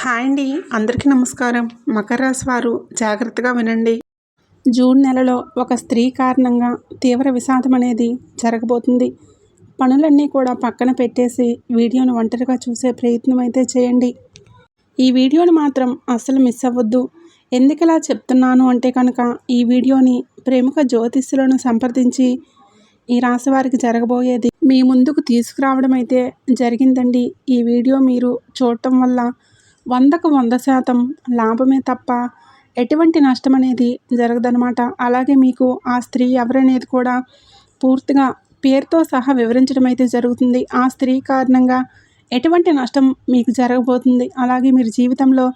Hi అండి. అందరికీ నమస్కారం. మకర రాశి వారు జాగ్రత్తగా వినండి. జూన్ నెలలో ఒక స్త్రీ కారణంగా తీవ్ర విషాదం అనేది జరగబోతుంది. పనులన్నీ కూడా పక్కన పెట్టేసి వీడియోను ఒంటరిగా చూసే ప్రయత్నం అయితే చేయండి. ఈ వీడియోని మాత్రం అస్సలు మిస్ అవ్వద్దు. ఎందుకలా చెప్తున్నాను అంటే కనుక ఈ వీడియోని ప్రముఖ జ్యోతిష్యులను సంప్రదించి ఈ రాశి వారికి జరగబోయేది మీ ముందుకు తీసుకురావడం అయితే జరిగిందండి. ఈ వీడియో మీరు చూడటం వల్ల 100కు 100% లాభమే తప్ప ఎటువంటి నష్టం అనేది జరగదనమాట. అలాగే మీకు ఆ స్త్రీ ఎవరనేది కూడా పూర్తిగా పేరుతో సహా వివరించడం అయితే జరుగుతుంది. ఆ స్త్రీ కారణంగా ఎటువంటి నష్టం మీకు జరగబోతుంది, అలాగే మీరు జీవితంలో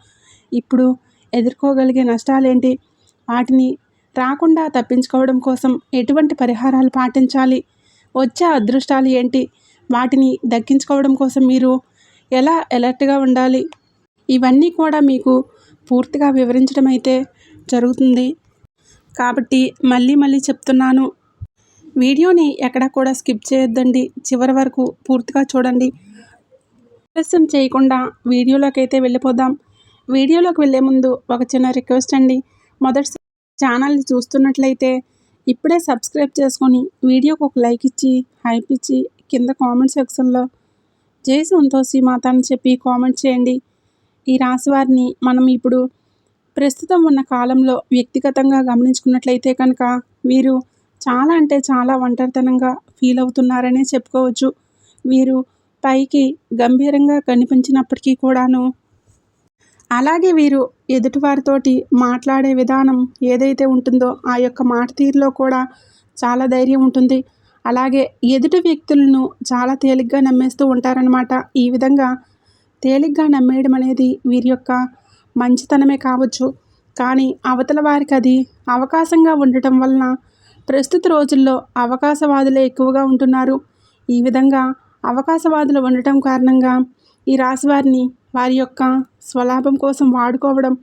ఇప్పుడు ఎదుర్కోగలిగే నష్టాలేంటి, వాటిని రాకుండా తప్పించుకోవడం కోసం ఎటువంటి పరిహారాలు పాటించాలి, వచ్చే అదృష్టాలు ఏంటి, వాటిని దక్కించుకోవడం కోసం మీరు ఎలా అలర్ట్గా ఉండాలి, ఇవన్నీ కూడా మీకు పూర్తిగా వివరించడం అయితే జరుగుతుంది. కాబట్టి మళ్ళీ చెప్తున్నాను, వీడియోని ఎక్కడా కూడా స్కిప్ చేయొద్దండి. చివరి వరకు పూర్తిగా చూడండి. ఆలస్యం చేయకుండా వీడియోలోకి అయితే వెళ్ళిపోదాం. వీడియోలోకి వెళ్ళే ముందు ఒక చిన్న రిక్వెస్ట్ అండి. మొదటి ఛానల్ని చూస్తున్నట్లయితే ఇప్పుడే సబ్స్క్రైబ్ చేసుకొని వీడియోకి ఒక లైక్ ఇచ్చి హైప్ ఇచ్చి కింద కామెంట్ సెక్షన్లో జై సంతోషి మాత అని చెప్పి కామెంట్ చేయండి. ఈ రాశి వారిని మనం ఇప్పుడు ప్రస్తుతం ఉన్న కాలంలో వ్యక్తిగతంగా గమనించుకున్నట్లయితే కనుక వీరు చాలా అంటే చాలా ఒంటరితనంగా ఫీల్ అవుతున్నారనే చెప్పుకోవచ్చు. వీరు పైకి గంభీరంగా కనిపించినప్పటికీ కూడాను, అలాగే వీరు ఎదుటివారితోటి మాట్లాడే విధానం ఏదైతే ఉంటుందో ఆ యొక్క మాట తీరులో కూడా చాలా ధైర్యం ఉంటుంది. అలాగే ఎదుటి వ్యక్తులను చాలా తేలిగ్గా నమ్మేస్తూ ఉంటారనమాట. ఈ విధంగా తేలిగ్గా నమ్మేయడం అనేది వీరి యొక్క మంచితనమే కావచ్చు. కానీ అవతల వారికి అది అవకాశంగా ఉండటం వలన ప్రస్తుత రోజుల్లో అవకాశవాదులే ఎక్కువగా ఉంటున్నారు. ఈ విధంగా అవకాశవాదులు ఉండటం కారణంగా ఈ రాశి వారిని వారి యొక్క స్వలాభం కోసం వాడుకోవడం,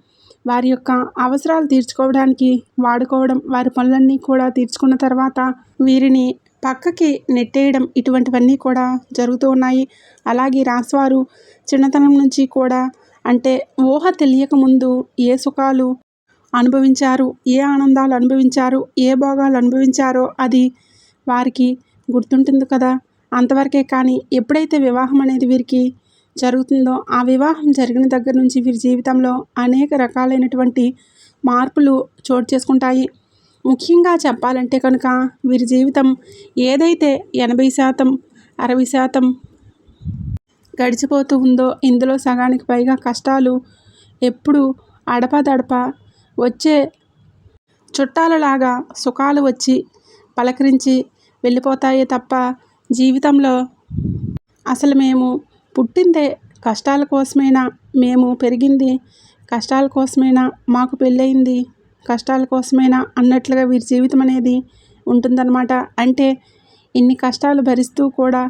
వారి యొక్క అవసరాలు తీర్చుకోవడానికి వాడుకోవడం, వారి పనులన్నీ కూడా తీర్చుకున్న తర్వాత వీరిని పక్కకి నెట్టేయడం, ఇటువంటివన్నీ కూడా జరుగుతూ ఉన్నాయి. అలాగే రాశివారు చిన్నతనం నుంచి కూడా, అంటే ఊహ తెలియక ముందు ఏ సుఖాలు అనుభవించారు, ఏ ఆనందాలు అనుభవించారు, ఏ భోగాలు అనుభవించారో అది వారికి గుర్తుంటుంది కదా. అంతవరకే. కానీ ఎప్పుడైతే వివాహం అనేది వీరికి జరుగుతుందో ఆ వివాహం జరిగిన దగ్గర నుంచి వీరి జీవితంలో అనేక రకాలైనటువంటి మార్పులు చోటు చేసుకుంటాయి. ముఖ్యంగా చెప్పాలంటే కనుక వీరి జీవితం ఏదైతే 80%, 60% గడిచిపోతూ ఉందో ఇందులో సగానికి పైగా కష్టాలు ఎప్పుడు అడపాదడప వచ్చే చుట్టాలలాగా సుఖాలు వచ్చి పలకరించి వెళ్ళిపోతాయే తప్ప జీవితంలో అసలు మేము పుట్టిందే కష్టాల కోసమేనా, మేము పెరిగింది కష్టాల కోసమేనా, మాకు పెళ్ళయింది కష్టాల కోసమేనా అన్నట్లుగా వీరి జీవితం అనేది ఉంటుందన్నమాట. అంటే ఇన్ని కష్టాలు భరిస్తూ కూడా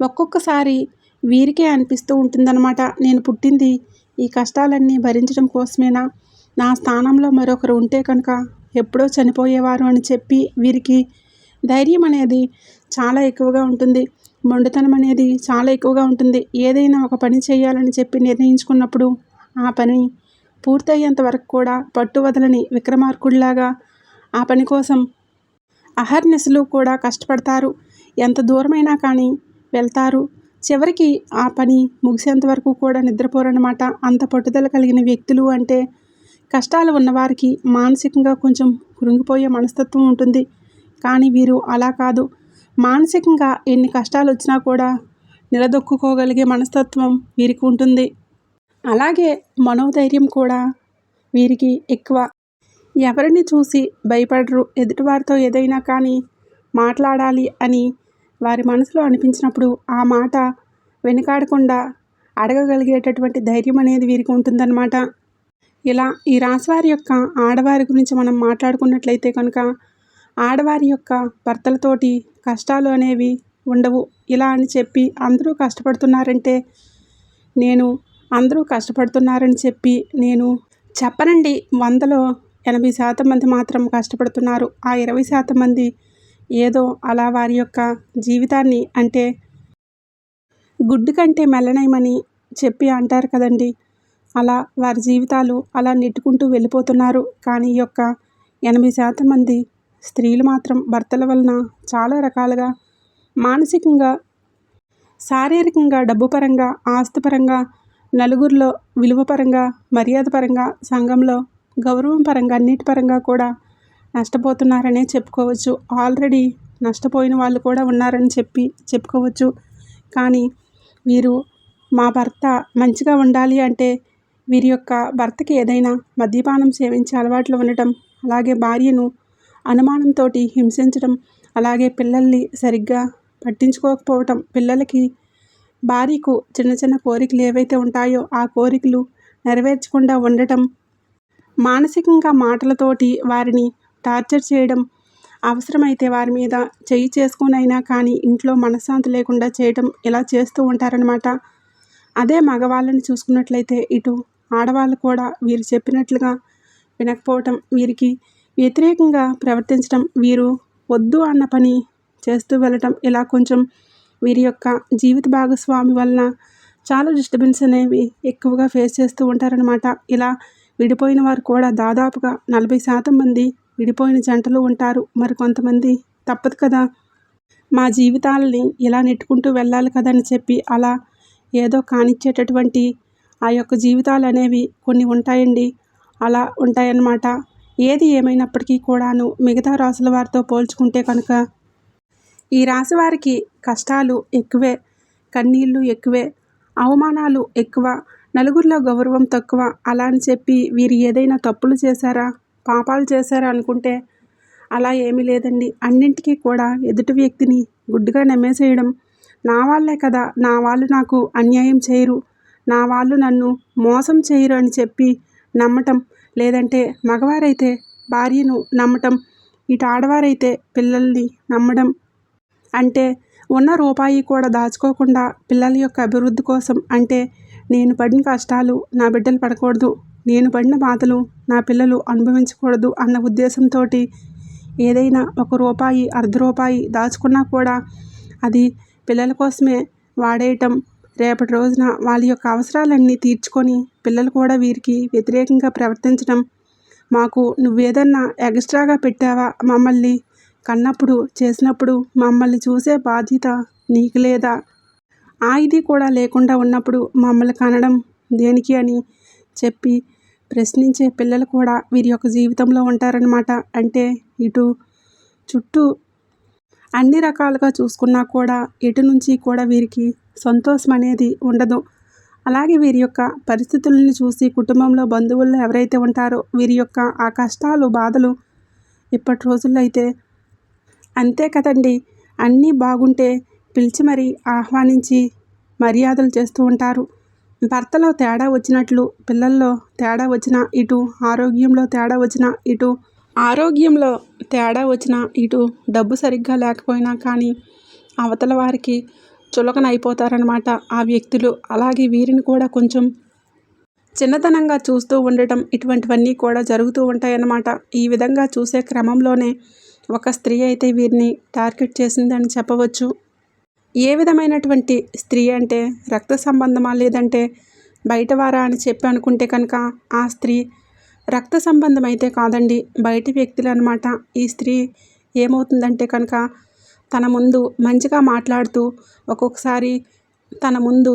ఒక్కొక్కసారి వీరికే అనిపిస్తూ ఉంటుందన్నమాట, నేను పుట్టింది ఈ కష్టాలన్నీ భరించడం కోసమేనా, నా స్థానంలో మరొకరు ఉంటే కనుక ఎప్పుడో చనిపోయేవారు అని చెప్పి వీరికి ధైర్యం అనేది చాలా ఎక్కువగా ఉంటుంది. మొండితనం అనేది చాలా ఎక్కువగా ఉంటుంది. ఏదైనా ఒక పని చేయాలని చెప్పి నిర్ణయించుకున్నప్పుడు ఆ పని పూర్తయ్యేంత వరకు కూడా పట్టు వదలని విక్రమార్కుడిలాగా ఆ పని కోసం అహర్నిశలు కూడా కష్టపడతారు. ఎంత దూరమైనా కానీ వెళ్తారు. చివరికి ఆ పని ముగిసేంత వరకు కూడా నిద్రపోరన్నమాట. అంత పట్టుదల కలిగిన వ్యక్తులు అంటే కష్టాలు ఉన్నవారికి మానసికంగా కొంచెం కృంగిపోయే మనస్తత్వం ఉంటుంది. కానీ వీరు అలా కాదు. మానసికంగా ఎన్ని కష్టాలు వచ్చినా కూడా నిలదొక్కుకోగలిగే మనస్తత్వం వీరికి ఉంటుంది. అలాగే మనోధైర్యం కూడా వీరికి ఎక్కువ. ఎవరిని చూసి భయపడరు. ఎదుటివారితో ఏదైనా కానీ మాట్లాడాలి అని వారి మనసులో అనిపించినప్పుడు ఆ మాట వెనుకాడకుండా అడగగలిగేటటువంటి ధైర్యం అనేది వీరికి ఉంటుందన్నమాట. ఇలా ఈ రాశివారి యొక్క ఆడవారి గురించి మనం మాట్లాడుకున్నట్లయితే కనుక ఆడవారి యొక్క భర్తలతోటి కష్టాలు అనేవి ఉండవు. ఇలా అని చెప్పి అందరూ కష్టపడుతున్నారంటే అందరూ కష్టపడుతున్నారని చెప్పి నేను చెప్పనండి. 100లో 80% మంది మాత్రం కష్టపడుతున్నారు. ఆ 20% మంది ఏదో అలా వారి యొక్క జీవితాన్ని, అంటే గుడ్డు కంటే మెల్లనయమని చెప్పి అంటారు కదండి. అలా వారి జీవితాలు అలా నెట్టుకుంటూ వెళ్ళిపోతున్నారు. కానీ ఈ యొక్క 80% మంది స్త్రీలు మాత్రం భర్తల వలన చాలా రకాలుగా మానసికంగా, శారీరకంగా, డబ్బు పరంగా, ఆస్తిపరంగా, నలుగురిలో విలువ పరంగా, మర్యాద పరంగా, సంఘంలో గౌరవం పరంగా, అన్నిటి పరంగా కూడా నష్టపోతున్నారనే చెప్పుకోవచ్చు. ఆల్రెడీ నష్టపోయిన వాళ్ళు కూడా ఉన్నారని చెప్పుకోవచ్చు. కానీ వీరు మా భర్త మంచిగా ఉండాలి అంటే వీరి యొక్క భర్తకి ఏదైనా మద్యపానం సేవించే అలవాట్లు ఉండటం, అలాగే భార్యను అనుమానంతో హింసించడం, అలాగే పిల్లల్ని సరిగ్గా పట్టించుకోకపోవటం, పిల్లలకి భార్యకు చిన్న చిన్న కోరికలు ఏవైతే ఉంటాయో ఆ కోరికలు నెరవేర్చకుండా ఉండటం, మానసికంగా మాటలతోటి వారిని టార్చర్ చేయడం, అవసరమైతే వారి మీద చెయ్యి చేసుకునైనా కానీ ఇంట్లో మనశ్శాంతి లేకుండా చేయటం, ఇలా చేస్తూ ఉంటారనమాట. అదే మగవాళ్ళని చూసుకున్నట్లయితే ఇటు ఆడవాళ్ళు కూడా వీరు చెప్పినట్లుగా వినకపోవటం, వీరికి వ్యతిరేకంగా ప్రవర్తించడం, వీరు వద్దు అన్న పని చేస్తూ వెళ్ళటం, ఇలా కొంచెం వీరి యొక్క జీవిత భాగస్వామి వలన చాలా డిస్టర్బెన్స్ అనేవి ఎక్కువగా ఫేస్ చేస్తూ ఉంటారనమాట. ఇలా విడిపోయిన వారు కూడా దాదాపుగా 40% మంది విడిపోయిన జంటలు ఉంటారు. మరి కొంతమంది తప్పదు కదా, మా జీవితాలని ఇలా నెట్టుకుంటూ వెళ్ళాలి కదని చెప్పి అలా ఏదో కానిచ్చేటటువంటి ఆ యొక్క జీవితాలు అనేవి కొన్ని ఉంటాయండి. అలా ఉంటాయన్నమాట. ఏది ఏమైనప్పటికీ కూడాను మిగతా రాసుల వారితో పోల్చుకుంటే కనుక ఈ రాశి వారికి కష్టాలు ఎక్కువే, కన్నీళ్ళు ఎక్కువే, అవమానాలు ఎక్కువ, నలుగురిలో గౌరవం తక్కువ. అలా అని చెప్పి వీరు ఏదైనా తప్పులు చేశారా, పాపాలు చేశారా అనుకుంటే అలా ఏమీ లేదండి. అన్నింటికీ కూడా ఎదుటి వ్యక్తిని గుడ్డిగా నమ్మేసేయడం, నా వాళ్ళే కదా, నా వాళ్ళు నాకు అన్యాయం చేయరు, నా వాళ్ళు నన్ను మోసం చేయరు అని చెప్పి నమ్మటం, లేదంటే మగవారైతే భార్యను నమ్మటం, ఇటు ఆడవారైతే పిల్లల్ని నమ్మడం, అంటే ఉన్న రూపాయి కూడా దాచుకోకుండా పిల్లల యొక్క అభివృద్ధి కోసం, అంటే నేను పడిన కష్టాలు నా బిడ్డలు పడకూడదు, నేను పడిన బాధలు నా పిల్లలు అనుభవించకూడదు అన్న ఉద్దేశంతో ఏదైనా ఒక రూపాయి, అర్ధ రూపాయి దాచుకున్నా కూడా అది పిల్లల కోసమే వాడేయటం, రేపటి రోజున వాళ్ళ యొక్క అవసరాలన్నీ తీర్చుకొని పిల్లలు కూడా వీరికి వ్యతిరేకంగా ప్రవర్తించడం, మాకు నువ్వేదన్నా ఎక్స్ట్రాగా పెట్టావా, మమ్మల్ని కన్నప్పుడు చేసినప్పుడు మమ్మల్ని చూసే బాధ్యత నీకు లేదా, ఆ ఇది కూడా లేకుండా ఉన్నప్పుడు మమ్మల్ని కనడం దేనికి అని చెప్పి ప్రశ్నించే పిల్లలు కూడా వీరి యొక్క జీవితంలో ఉంటారనమాట. అంటే ఇటు చుట్టూ అన్ని రకాలుగా చూసుకున్నా కూడా ఎటు నుంచి కూడా వీరికి సంతోషం అనేది ఉండదు. అలాగే వీరి యొక్క పరిస్థితులను చూసి కుటుంబంలో బంధువుల్లో ఎవరైతే ఉంటారో వీరి యొక్క ఆ కష్టాలు, బాధలు ఇప్పటి రోజుల్లో అయితే అంతే కదండి, అన్నీ బాగుంటే పిలిచి మరీ ఆహ్వానించి మర్యాదలు చేస్తూ ఉంటారు. భర్తలో తేడా వచ్చినట్లు, పిల్లల్లో తేడా వచ్చినా ఇటు, ఆరోగ్యంలో తేడా వచ్చినా ఇటు, ఆరోగ్యంలో తేడా వచ్చినా ఇటు, డబ్బు సరిగ్గా లేకపోయినా కానీ అవతల వారికి చులకన అయిపోతారనమాట ఆ వ్యక్తులు. అలాగే వీరిని కూడా కొంచెం చిన్నతనంగా చూస్తూ ఉండటం, ఇటువంటివన్నీ కూడా జరుగుతూ ఉంటాయన్నమాట. ఈ విధంగా చూసే క్రమంలోనే ఒక స్త్రీ అయితే వీరిని టార్గెట్ చేసిందని చెప్పవచ్చు. ఏ విధమైనటువంటి స్త్రీ అంటే రక్త సంబంధమా, లేదంటే బయటవారా అని చెప్పి అనుకుంటే కనుక ఆ స్త్రీ రక్త సంబంధం అయితే కాదండి, బయటి వ్యక్తులు అనమాట. ఈ స్త్రీ ఏమవుతుందంటే కనుక తన ముందు మంచిగా మాట్లాడుతూ, ఒక్కొక్కసారి తన ముందు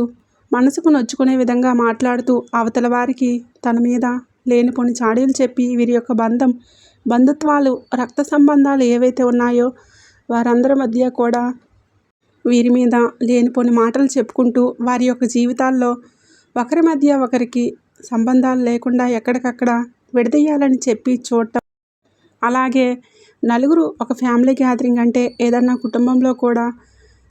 మనసుకు నొచ్చుకునే విధంగా మాట్లాడుతూ అవతల వారికి తన మీద లేనిపోని చాడీలు చెప్పి వీరి యొక్క బంధుత్వాలు, రక్త సంబంధాలు ఏవైతే ఉన్నాయో వారందరి మధ్య కూడా వీరి మీద లేనిపోని మాటలు చెప్పుకుంటూ వారి యొక్క జీవితాల్లో ఒకరి మధ్య ఒకరికి సంబంధాలు లేకుండా ఎక్కడికక్కడ విడదీయాలని చెప్పి చూడటం, అలాగే నలుగురు ఒక ఫ్యామిలీ గ్యాదరింగ్ అంటే ఏదన్నా కుటుంబంలో కూడా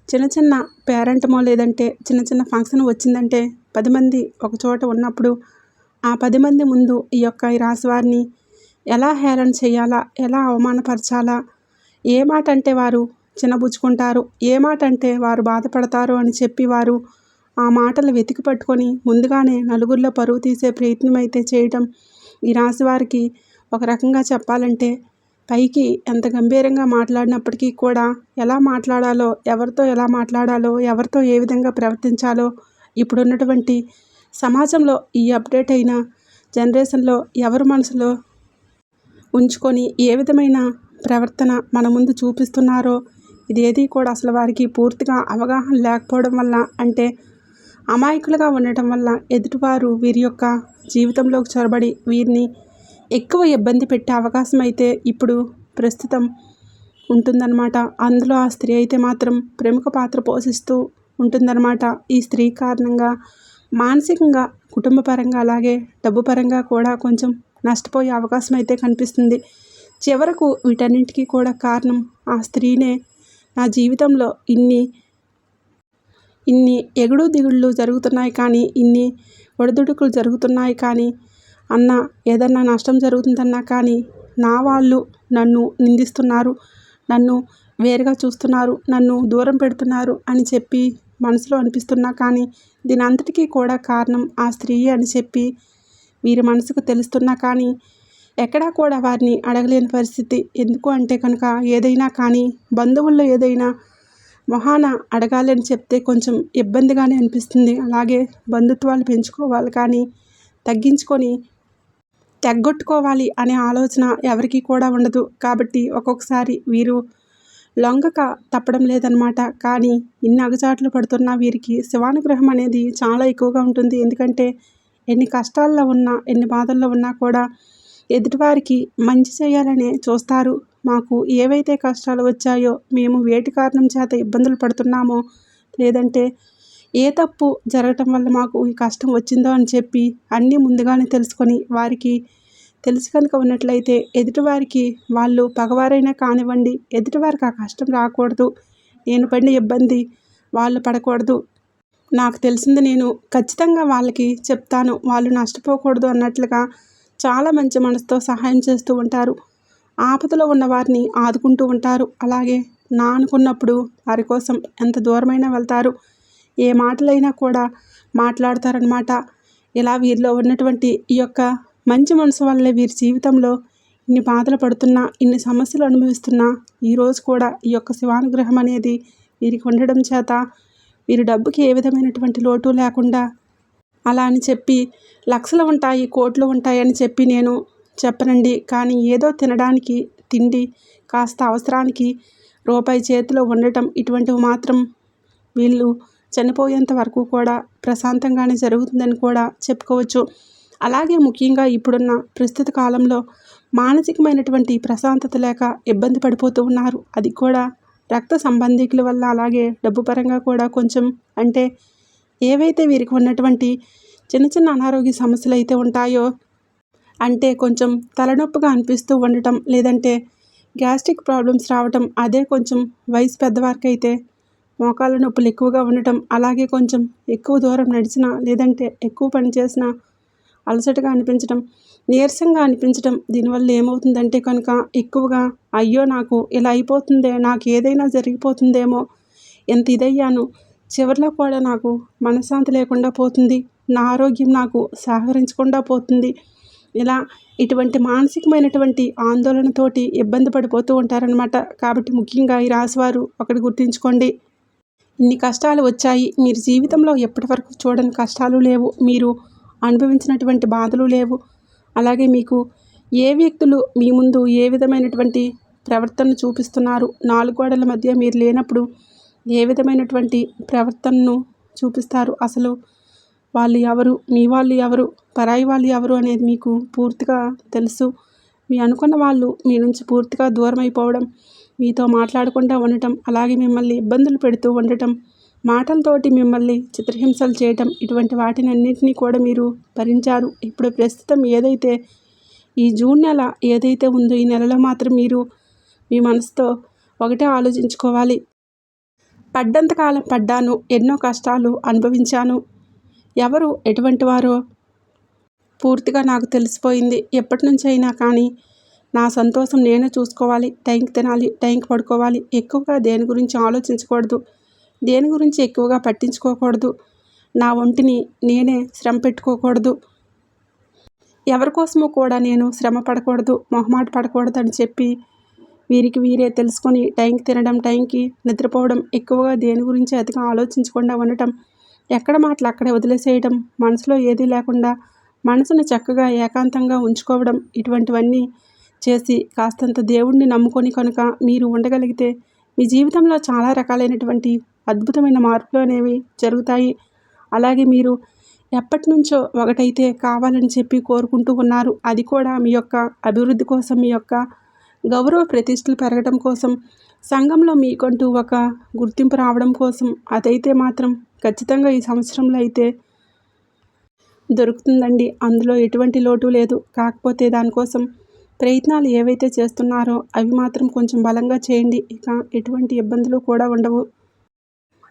చిన్న చిన్న పేరెంటమో లేదంటే చిన్న చిన్న ఫంక్షన్ వచ్చిందంటే 10 మంది ఒక చోట ఉన్నప్పుడు ఆ 10 మంది ముందు ఈ రాశి వారిని ఎలా హేళన చేయాలా, ఎలా అవమానపరచాలా, ఏ మాట అంటే వారు చిన్నబుచ్చుకుంటారు, ఏ మాట అంటే వారు బాధపడతారు అని చెప్పి వారు ఆ మాటలు వెతికి పట్టుకొని ముందుగానే నలుగురిలో పరువు తీసే ప్రయత్నం అయితే చేయటం ఈ రాశి వారికి ఒక రకంగా చెప్పాలంటే పైకి ఎంత గంభీరంగా మాట్లాడినప్పటికీ కూడా ఎలా మాట్లాడాలో, ఎవరితో ఎలా మాట్లాడాలో, ఎవరితో ఏ విధంగా ప్రవర్తించాలో ఇప్పుడున్నటువంటి సమాజంలో ఈ అప్డేట్ అయిన జనరేషన్లో ఎవరి మనసులో ఉంచుకొని ఏ విధమైన ప్రవర్తన మన ముందు చూపిస్తున్నారో ఇదేది కూడా అసలు వారికి పూర్తిగా అవగాహన లేకపోవడం వల్ల, అంటే అమాయకులుగా ఉండటం వల్ల ఎదుటివారు వీరి యొక్క జీవితంలోకి చొరబడి వీరిని ఎక్కువ ఇబ్బంది పెట్టే అవకాశం అయితే ఇప్పుడు ప్రస్తుతం ఉంటుందన్నమాట. అందులో ఆ స్త్రీ అయితే మాత్రం ప్రముఖ పాత్ర పోషిస్తూ ఉంటుందన్నమాట. ఈ స్త్రీ కారణంగా మానసికంగా, కుటుంబ పరంగా, అలాగే డబ్బు పరంగా కూడా కొంచెం నష్టపోయే అవకాశం అయితే కనిపిస్తుంది. చివరకు వీటన్నింటికీ కూడా కారణం ఆ స్త్రీనే. నా జీవితంలో ఇన్ని ఎగుడు దిగుళ్ళు జరుగుతున్నాయి కానీ, ఇన్ని ఒడిదుడుకులు జరుగుతున్నాయి కానీ, ఏదన్నా నష్టం జరుగుతుందన్నా కానీ నా వాళ్ళు నన్ను నిందిస్తున్నారు, నన్ను వేరుగా చూస్తున్నారు, నన్ను దూరం పెడుతున్నారు అని చెప్పి మనసులో అనిపిస్తున్నా కానీ దీని అంతటికీ కూడా కారణం ఆ స్త్రీ అని చెప్పి వీరి మనసుకు తెలుస్తున్నా కానీ ఎక్కడా కూడా వారిని అడగలేని పరిస్థితి. ఎందుకు అంటే కనుక ఏదైనా కానీ బంధువుల్లో ఏదైనా మొహాన అడగాలి అని చెప్తే కొంచెం ఇబ్బందిగానే అనిపిస్తుంది. అలాగే బంధుత్వాలు పెంచుకోవాలి కానీ తగ్గించుకొని తెగ్గొట్టుకోవాలి అనే ఆలోచన ఎవరికీ కూడా ఉండదు. కాబట్టి ఒక్కొక్కసారి వీరు లొంగక తప్పడం లేదనమాట. కానీ ఇన్ని అగచాట్లు పడుతున్న వీరికి శివానుగ్రహం అనేది చాలా ఎక్కువగా ఉంటుంది. ఎందుకంటే ఎన్ని కష్టాల్లో ఉన్నా, ఎన్ని బాధల్లో ఉన్నా కూడా ఎదుటివారికి మంచి చేయాలనే చూస్తారు. మాకు ఏవైతే కష్టాలు వచ్చాయో, మేము వేటి కారణం చేత ఇబ్బందులు పడుతున్నామో, లేదంటే ఏ తప్పు జరగటం వల్ల మాకు ఈ కష్టం వచ్చిందో అని చెప్పి అన్నీ ముందుగానే తెలుసుకొని వారికి తెలిసి కనుక ఉన్నట్లయితే ఎదుటివారికి వాళ్ళు పగవారైనా కానివ్వండి, ఎదుటివారికి ఆ కష్టం రాకూడదు, నేను పడిన ఇబ్బంది వాళ్ళు పడకూడదు, నాకు తెలిసింది నేను ఖచ్చితంగా వాళ్ళకి చెప్తాను, వాళ్ళు నష్టపోకూడదు అన్నట్లుగా చాలా మంచి మనసుతో సహాయం చేస్తూ ఉంటారు. ఆపదలో ఉన్న వారిని ఆదుకుంటూ ఉంటారు. అలాగే నా అనుకున్నప్పుడు వారి కోసం ఎంత దూరమైనా వెళ్తారు. ఏ మాటలైనా కూడా మాట్లాడతారనమాట. ఇలా వీరిలో ఉన్నటువంటి ఈ యొక్క మంచి మనసు వల్లే వీరి జీవితంలో ఇన్ని బాధలు పడుతున్నా, ఇన్ని సమస్యలు అనుభవిస్తున్నా ఈరోజు కూడా ఈ యొక్క శివానుగ్రహం అనేది వీరికి ఉండడం చేత వీరి డబ్బుకి ఏ విధమైనటువంటి లోటు లేకుండా, అలా అని చెప్పి లక్షలు ఉంటాయి, కోట్లు ఉంటాయి అని చెప్పి నేను చెప్పనండి. కానీ ఏదో తినడానికి తిండి, కాస్త అవసరానికి రూపాయి చేతిలో ఉండటం, ఇటువంటివి మాత్రం వీళ్ళు చనిపోయేంత వరకు కూడా ప్రశాంతంగానే జరుగుతుందని కూడా చెప్పుకోవచ్చు. అలాగే ముఖ్యంగా ఇప్పుడున్న ప్రస్తుత కాలంలో మానసికమైనటువంటి ప్రశాంతత లేక ఇబ్బంది పడిపోతూ ఉన్నారు. అది కూడా రక్త సంబంధికుల వల్ల, అలాగే డబ్బు పరంగా కూడా కొంచెం, అంటే ఏవైతే వీరికి ఉన్నటువంటి చిన్న చిన్న అనారోగ్య సమస్యలు అయితే ఉంటాయో, అంటే కొంచెం తలనొప్పిగా అనిపిస్తూ ఉండటం, లేదంటే గ్యాస్ట్రిక్ ప్రాబ్లమ్స్ రావటం, అదే కొంచెం వయసు పెద్దవారికి అయితే మోకాళ్ళ నొప్పులు ఎక్కువగా ఉండటం, అలాగే కొంచెం ఎక్కువ దూరం నడిచినా, లేదంటే ఎక్కువ పని చేసినా అలసటగా అనిపించడం, నీరసంగా అనిపించడం. దీనివల్ల ఏమవుతుందంటే కనుక ఎక్కువగా అయ్యో నాకు ఇలా అయిపోతుందే, నాకు ఏదైనా జరిగిపోతుందేమో, ఎంత ఇదయ్యాను, చివరిలో కూడా నాకు మనశ్శాంతి లేకుండా పోతుంది, నా ఆరోగ్యం నాకు సహకరించకుండా పోతుంది, ఇలా ఇటువంటి మానసికమైనటువంటి ఆందోళనతోటి ఇబ్బంది పడిపోతూ ఉంటారనమాట. కాబట్టి ముఖ్యంగా ఈ రాశివారు ఒకటి గుర్తుంచుకోండి, ఇన్ని కష్టాలు వచ్చాయి, మీరు జీవితంలో ఎప్పటి వరకు చూడని కష్టాలు లేవు, మీరు అనుభవించినటువంటి బాధలు లేవు. అలాగే మీకు ఏ వ్యక్తులు మీ ముందు ఏ విధమైనటువంటి ప్రవర్తన చూపిస్తున్నారు, నాలుగు గోడల మధ్య మీరు లేనప్పుడు ఏ విధమైనటువంటి ప్రవర్తనను చూపిస్తారు, అసలు వాళ్ళు ఎవరు, మీ వాళ్ళు ఎవరు, పరాయి వాళ్ళు ఎవరు అనేది మీకు పూర్తిగా తెలుసు. మీ అనుకున్న వాళ్ళు మీ నుంచి పూర్తిగా దూరం అయిపోవడం, మీతో మాట్లాడకుండా ఉండటం, అలాగే మిమ్మల్ని ఇబ్బందులు పెడుతూ ఉండటం, మాటలతోటి మిమ్మల్ని చిత్రహింసలు చేయటం, ఇటువంటి వాటిని అన్నింటినీ కూడా మీరు భరించారు. ఇప్పుడు ప్రస్తుతం ఏదైతే ఈ జూన్ నెల ఏదైతే ఉందో, ఈ నెలలో మాత్రం మీరు మీ మనసుతో ఒకటే ఆలోచించుకోవాలి, పడ్డంతకాలం పడ్డాను, ఎన్నో కష్టాలు అనుభవించాను, ఎవరు ఎటువంటి వారో పూర్తిగా నాకు తెలిసిపోయింది. ఎప్పటి నుంచి అయినా కానీ నా సంతోషం నేనే చూసుకోవాలి, టైంకి తినాలి, టైంకి పడుకోవాలి, ఎక్కువగా దేని గురించి ఆలోచించకూడదు, దేని గురించి ఎక్కువగా పట్టించుకోకూడదు, నా ఒంటిని నేనే శ్రమ పెట్టుకోకూడదు, ఎవరి కోసమో కూడా నేను శ్రమ పడకూడదు, మొహమాట పడకూడదు అని చెప్పి వీరికి వీరే తెలుసుకొని టైంకి తినడం, టైంకి నిద్రపోవడం, ఎక్కువగా దేని గురించి అతిగా ఆలోచించకుండా ఉండటం, ఎక్కడ మాటలు అక్కడే వదిలేసేయడం, మనసులో ఏదీ లేకుండా మనసును చక్కగా ఏకాంతంగా ఉంచుకోవడం, ఇటువంటివన్నీ చేసి కాస్తంత దేవుడిని నమ్ముకొని కనుక మీరు ఉండగలిగితే మీ జీవితంలో చాలా రకాలైనటువంటి అద్భుతమైన మార్పులు అనేవి జరుగుతాయి. అలాగే మీరు ఎప్పటినుంచో ఒకటైతే కావాలని చెప్పి కోరుకుంటూ ఉన్నారు. అది కూడా మీ యొక్క అభివృద్ధి కోసం, మీ యొక్క గౌరవ ప్రతిష్టలు పెరగడం కోసం, సంఘంలో మీకంటూ ఒక గుర్తింపు రావడం కోసం. అదైతే మాత్రం ఖచ్చితంగా ఈ సంవత్సరంలో అయితే దొరుకుతుందండి. అందులో ఎటువంటి లోటు లేదు. కాకపోతే దానికోసం ప్రయత్నాలు ఏవైతే చేస్తున్నారో అవి మాత్రం కొంచెం బలంగా చేయండి. ఇక ఎటువంటి ఇబ్బందులు కూడా ఉండవు.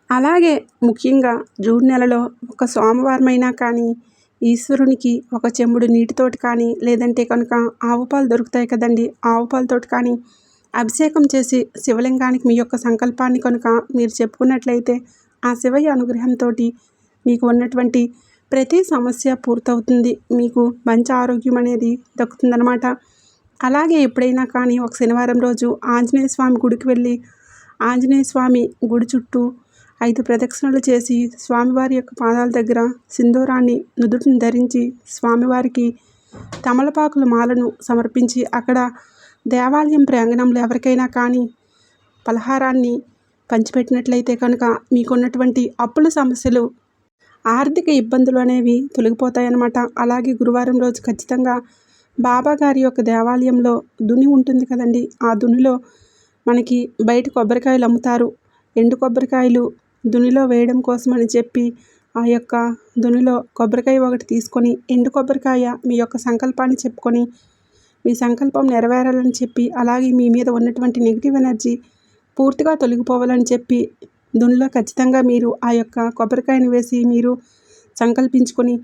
అలాగే ముఖ్యంగా జూన్ నెలలో ఒక సోమవారమైనా కానీ ఈశ్వరునికి ఒక చెంబుడు నీటితోటి కానీ, లేదంటే కనుక ఆవు పాలు దొరుకుతాయి కదండి, ఆవు పాలతోటి కానీ అభిషేకం చేసి శివలింగానికి మీ యొక్క సంకల్పాన్ని కనుక మీరు చెప్పుకున్నట్లయితే ఆ శివయ్య అనుగ్రహంతో మీకు ఉన్నటువంటి ప్రతి సమస్య పూర్తవుతుంది. మీకు మంచి ఆరోగ్యం అనేది దక్కుతుందనమాట. అలాగే ఎప్పుడైనా కానీ ఒక శనివారం రోజు ఆంజనేయ స్వామి గుడికి వెళ్ళి ఆంజనేయ స్వామి గుడి చుట్టూ 5 ప్రదక్షిణలు చేసి స్వామివారి యొక్క పాదాల దగ్గర సింధూరాన్ని నుదుటిని ధరించి స్వామివారికి తమలపాకుల మాలను సమర్పించి అక్కడ దేవాలయం ప్రాంగణంలో ఎవరికైనా కానీ పలహారాన్ని పంచిపెట్టినట్లయితే కనుక మీకున్నటువంటి అప్పుల సమస్యలు, ఆర్థిక ఇబ్బందులు అనేవి తొలగిపోతాయన్నమాట. అలాగే గురువారం రోజు ఖచ్చితంగా బాబా గారి యొక్క దేవాలయంలో దుని ఉంటుంది కదండి, ఆ దునిలో మనకి బయట కొబ్బరికాయలు అమ్ముతారు. ఎండు కొబ్బరికాయలు దునిలో వేయడం కోసం అని చెప్పి ఆ యొక్క దునిలో కొబ్బరికాయ ఒకటి తీసుకొని, ఎండు కొబ్బరికాయ మీ యొక్క సంకల్పాన్ని చెప్పుకొని మీ సంకల్పం నెరవేరాలని చెప్పి, అలాగే మీ మీద ఉన్నటువంటి నెగిటివ్ ఎనర్జీ పూర్తిగా తొలగిపోవాలని చెప్పి దునిలో ఖచ్చితంగా మీరు ఆ యొక్క కొబ్బరికాయను వేసి మీరు సంకల్పించుకొని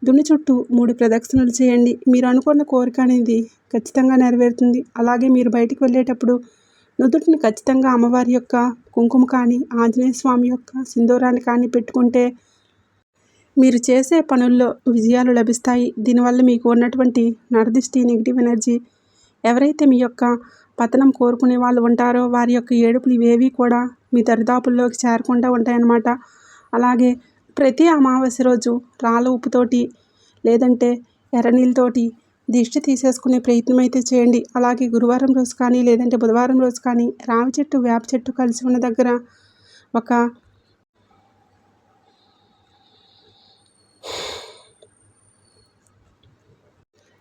దుని చుట్టూ 3 ప్రదక్షిణలు చేయండి. మీరు అనుకున్న కోరిక అనేది ఖచ్చితంగా నెరవేరుతుంది. అలాగే మీరు బయటికి వెళ్ళేటప్పుడు నుదుటిని ఖచ్చితంగా అమ్మవారి యొక్క కుంకుమ కానీ, ఆంజనేయ స్వామి యొక్క సింధూరాన్ని కానీ పెట్టుకుంటే మీరు చేసే పనుల్లో విజయాలు లభిస్తాయి. దీనివల్ల మీకు ఉన్నటువంటి నరదిష్టి, నెగిటివ్ ఎనర్జీ, ఎవరైతే మీ యొక్క పతనం కోరుకునే వాళ్ళు ఉంటారో వారి యొక్క ఏడుపులు ఇవేవి కూడా మీ దరిదాపుల్లోకి చేరకుండా ఉంటాయన్నమాట. అలాగే ప్రతి అమావాస్య రోజు రాళ్ళ ఉప్పుతోటి లేదంటే ఎర్రనీళ్ళతోటి దిష్టి తీసేసుకునే ప్రయత్నం అయితే చేయండి. అలాగే గురువారం రోజు కానీ లేదంటే బుధవారం రోజు కానీ రావి చెట్టు, వేప చెట్టు కలిసి ఉన్న దగ్గర ఒక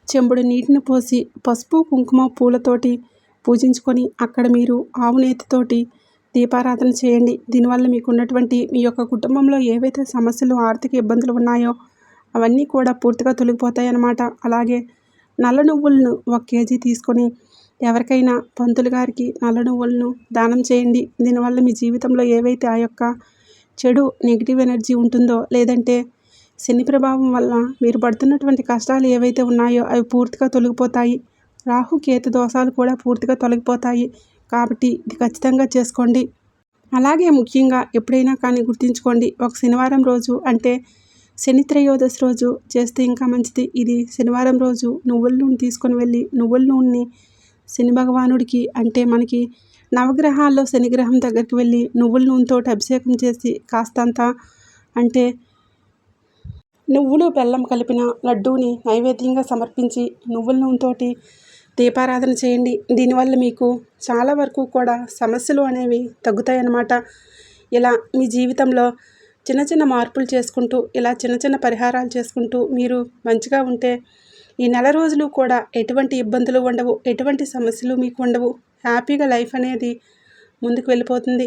చెంబుడు నీటిని పోసి పసుపు, కుంకుమ, పూలతోటి పూజించుకొని అక్కడ మీరు ఆవు నేతితోటి దీపారాధన చేయండి. దీనివల్ల మీకు ఉన్నటువంటి మీ యొక్క కుటుంబంలో ఏవైతే సమస్యలు, ఆర్థిక ఇబ్బందులు ఉన్నాయో అవన్నీ కూడా పూర్తిగా తొలగిపోతాయి అన్నమాట. అలాగే నల్ల నువ్వులను 1 కేజీ తీసుకొని ఎవరికైనా పంతులు గారికి నల్ల నువ్వులను దానం చేయండి. దీనివల్ల మీ జీవితంలో ఏవైతే ఆ యొక్క చెడు నెగిటివ్ ఎనర్జీ ఉంటుందో, లేదంటే శని ప్రభావం వల్ల మీరు పడుతున్నటువంటి కష్టాలు ఏవైతే ఉన్నాయో అవి పూర్తిగా తొలగిపోతాయి. రాహు కేతు దోషాలు కూడా పూర్తిగా తొలగిపోతాయి. కాబట్టి ఇది ఖచ్చితంగా చేసుకోండి. అలాగే ముఖ్యంగా ఎప్పుడైనా కానీ గుర్తుంచుకోండి, ఒక శనివారం రోజు అంటే శని త్రయోదశి రోజు చేస్తే ఇంకా మంచిది. ఇది శనివారం రోజు నువ్వుల నూనె తీసుకొని వెళ్ళి నువ్వుల నూనెని శని భగవానుడికి, అంటే మనకి నవగ్రహాల్లో శనిగ్రహం దగ్గరికి వెళ్ళి నువ్వుల నూనెతో అభిషేకం చేసి కాస్తంత అంటే నువ్వులు బెల్లం కలిపిన లడ్డూని నైవేద్యంగా సమర్పించి నువ్వుల నూనెతోటి దీపారాధన చేయండి. దీనివల్ల మీకు చాలా వరకు కూడా సమస్యలు అనేవి తగ్గుతాయన్నమాట. ఇలా మీ జీవితంలో చిన్న చిన్న మార్పులు చేసుకుంటూ, ఇలా చిన్న చిన్న పరిహారాలు చేసుకుంటూ మీరు మంచిగా ఉంటే ఈ నెల రోజులు కూడా ఎటువంటి ఇబ్బందులు ఉండవు, ఎటువంటి సమస్యలు మీకు ఉండవు. హ్యాపీగా లైఫ్ అనేది ముందుకు వెళ్ళిపోతుంది.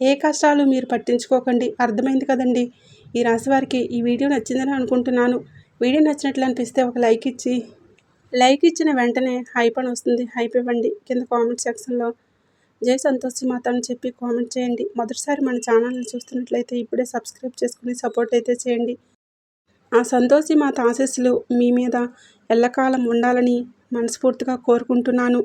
ఏ కష్టాలు మీరు పట్టించుకోకండి. అర్థమైంది కదండి. ఈ రాశి వారికి ఈ వీడియో నచ్చిందని అనుకుంటున్నాను. వీడియో నచ్చినట్లు అనిపిస్తే ఒక లైక్ ఇచ్చిన వెంటనే హైప్ అని వస్తుంది, హైప్ ఇవ్వండి. కింద కామెంట్ సెక్షన్లో జై సంతోషి మాత అని చెప్పి కామెంట్ చేయండి. మొదటిసారి మన ఛానల్ని చూస్తున్నట్లయితే ఇప్పుడే సబ్స్క్రైబ్ చేసుకుని సపోర్ట్ అయితే చేయండి. ఆ సంతోషి మాత ఆశీస్సులు మీ మీద ఎల్లకాలం ఉండాలని మనస్ఫూర్తిగా కోరుకుంటున్నాను.